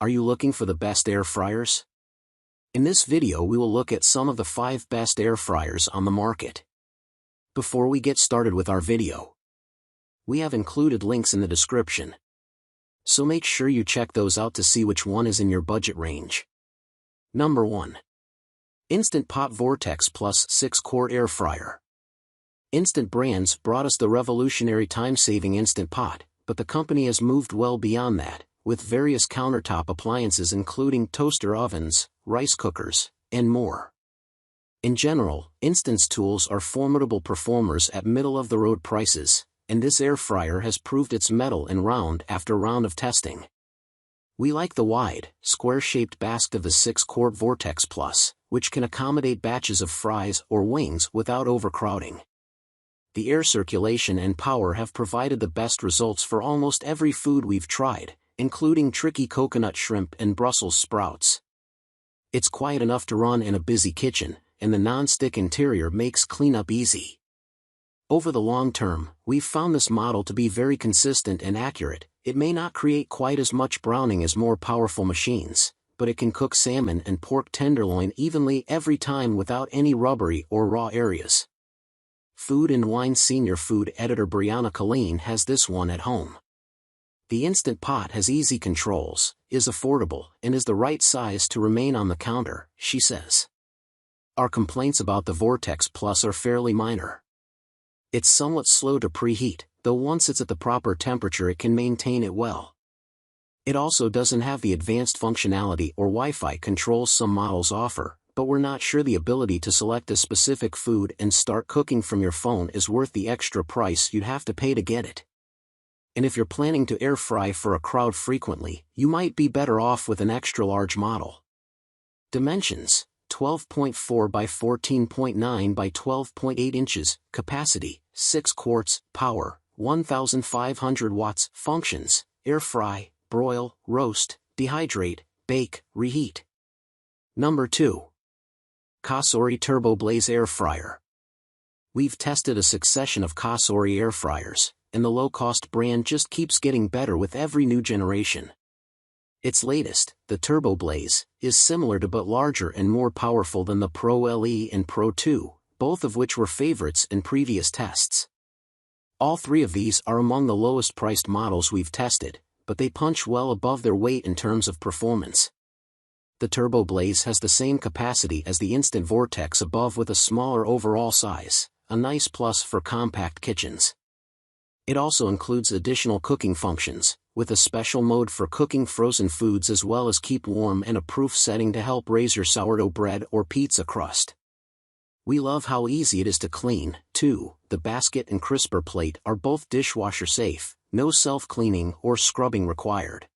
Are you looking for the best air fryers? In this video we will look at some of the 5 best air fryers on the market. Before we get started with our video, we have included links in the description, so make sure you check those out to see which one is in your budget range. Number 1. Instant Pot Vortex Plus 6-Quart Air Fryer. Instant Brands brought us the revolutionary time-saving Instant Pot, but the company has moved well beyond that, with various countertop appliances including toaster ovens, rice cookers, and more. In general, Instant's tools are formidable performers at middle-of-the-road prices, and this air fryer has proved its mettle in round after round of testing. We like the wide, square-shaped basket of the 6-Quart Vortex Plus, which can accommodate batches of fries or wings without overcrowding. The air circulation and power have provided the best results for almost every food we've tried, including tricky coconut shrimp and Brussels sprouts. It's quiet enough to run in a busy kitchen, and the non-stick interior makes cleanup easy. Over the long term, we've found this model to be very consistent and accurate. It may not create quite as much browning as more powerful machines, but it can cook salmon and pork tenderloin evenly every time without any rubbery or raw areas. Food and Wine senior food editor Brianna Colleen has this one at home. The Instant Pot has easy controls, is affordable, and is the right size to remain on the counter, she says. Our complaints about the Vortex Plus are fairly minor. It's somewhat slow to preheat, though once it's at the proper temperature it can maintain it well. It also doesn't have the advanced functionality or Wi-Fi controls some models offer, but we're not sure the ability to select a specific food and start cooking from your phone is worth the extra price you'd have to pay to get it. And if you're planning to air fry for a crowd frequently, you might be better off with an extra large model. Dimensions: 12.4 by 14.9 by 12.8 inches, capacity, 6 quarts, power, 1,500 watts, functions, air fry, broil, roast, dehydrate, bake, reheat. Number 2. Cosori TurboBlaze Air Fryer. We've tested a succession of Cosori air fryers, and the low-cost brand just keeps getting better with every new generation. Its latest, the TurboBlaze, is similar to but larger and more powerful than the Pro LE and Pro 2, both of which were favorites in previous tests. All 3 of these are among the lowest-priced models we've tested, but they punch well above their weight in terms of performance. The TurboBlaze has the same capacity as the Instant Vortex above with a smaller overall size, a nice plus for compact kitchens. It also includes additional cooking functions, with a special mode for cooking frozen foods as well as keep warm and a proof setting to help raise your sourdough bread or pizza crust. We love how easy it is to clean, too. The basket and crisper plate are both dishwasher safe, no self-cleaning or scrubbing required.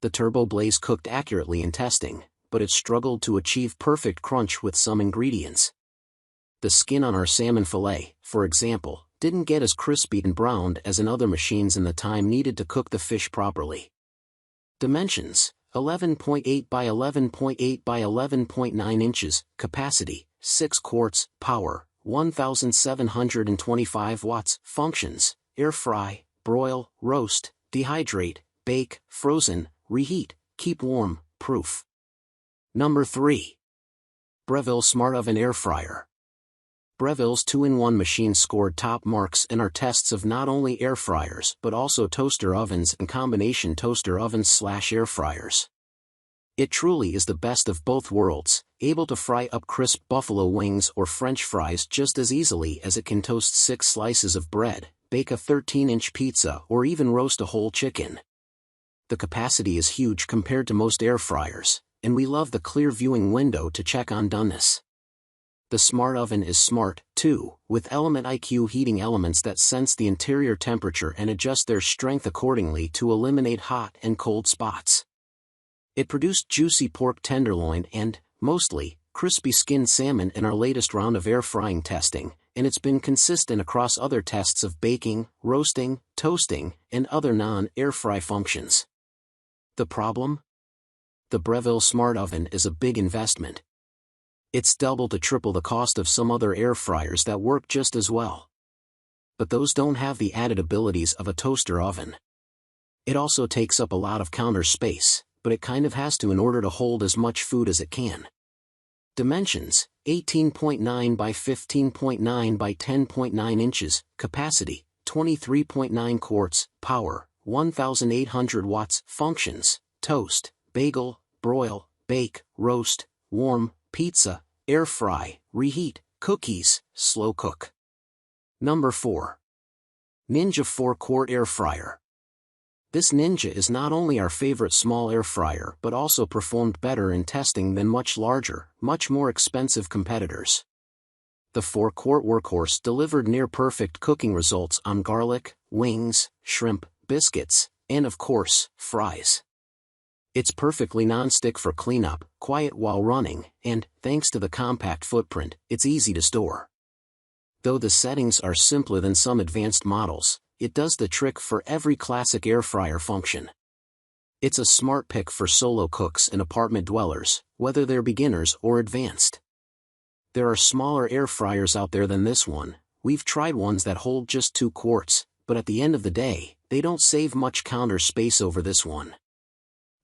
The TurboBlaze cooked accurately in testing, but it struggled to achieve perfect crunch with some ingredients. The skin on our salmon fillet, for example, didn't get as crispy and browned as in other machines in the time needed to cook the fish properly. Dimensions: 11.8 by 11.8 by 11.9 inches, capacity, 6 quarts, power, 1,725 watts, functions, air fry, broil, roast, dehydrate, bake, frozen, reheat, keep warm, proof. Number 3. Breville Smart Oven Air Fryer. Breville's 2-in-1 machine scored top marks in our tests of not only air fryers but also toaster ovens and combination toaster ovens/air fryers. It truly is the best of both worlds, able to fry up crisp buffalo wings or French fries just as easily as it can toast 6 slices of bread, bake a 13-inch pizza or even roast a whole chicken. The capacity is huge compared to most air fryers, and we love the clear viewing window to check on doneness. The Smart Oven is smart, too, with Element IQ heating elements that sense the interior temperature and adjust their strength accordingly to eliminate hot and cold spots. It produced juicy pork tenderloin and, mostly, crispy skinned salmon in our latest round of air frying testing, and it's been consistent across other tests of baking, roasting, toasting, and other non-air fry functions. The problem? The Breville Smart Oven is a big investment. It's double to triple the cost of some other air fryers that work just as well. But those don't have the added abilities of a toaster oven. It also takes up a lot of counter space, but it kind of has to in order to hold as much food as it can. Dimensions: 18.9 by 15.9 by 10.9 inches, capacity: 23.9 quarts, power: 1800 watts, functions: toast, bagel, broil, bake, roast, warm, pizza, air fry, reheat, cookies, slow cook. Number 4. Ninja 4-quart air fryer. This Ninja is not only our favorite small air fryer but also performed better in testing than much larger, much more expensive competitors. The 4-quart workhorse delivered near-perfect cooking results on garlic, wings, shrimp, biscuits, and of course, fries. It's perfectly non-stick for cleanup, quiet while running, and, thanks to the compact footprint, it's easy to store. Though the settings are simpler than some advanced models, it does the trick for every classic air fryer function. It's a smart pick for solo cooks and apartment dwellers, whether they're beginners or advanced. There are smaller air fryers out there than this one. We've tried ones that hold just 2 quarts, but at the end of the day, they don't save much counter space over this one.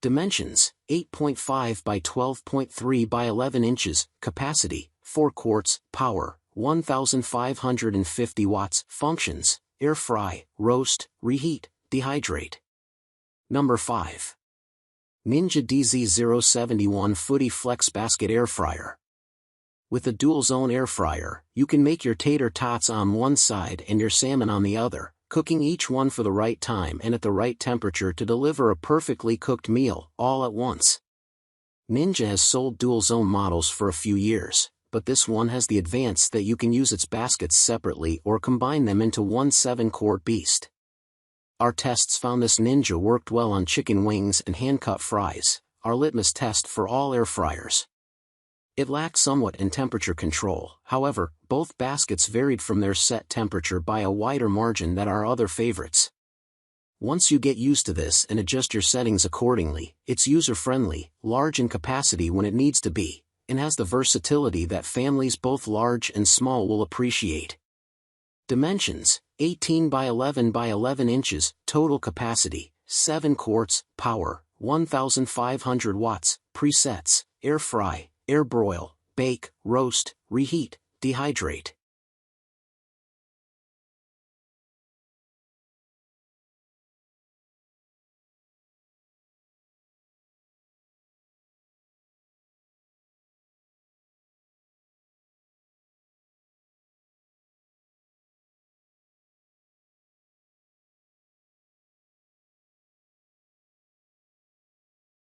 Dimensions: 8.5 by 12.3 by 11 inches, capacity: 4 quarts, power: 1550 watts, functions: air fry, roast, reheat, dehydrate. Number 5. Ninja DZ071 Foodi FlexBasket Air Fryer. With a dual-zone air fryer, you can make your tater tots on one side and your salmon on the other, cooking each one for the right time and at the right temperature to deliver a perfectly cooked meal, all at once. Ninja has sold dual-zone models for a few years, but this one has the advance that you can use its baskets separately or combine them into one 7-quart beast. Our tests found this Ninja worked well on chicken wings and hand-cut fries, our litmus test for all air fryers. It lacked somewhat in temperature control, however, both baskets varied from their set temperature by a wider margin than our other favorites. Once you get used to this and adjust your settings accordingly, it's user-friendly, large in capacity when it needs to be, and has the versatility that families both large and small will appreciate. Dimensions: 18 by 11 by 11 inches, total capacity: 7 quarts, power: 1500 watts, presets: air fry, air broil, bake, roast, reheat, dehydrate.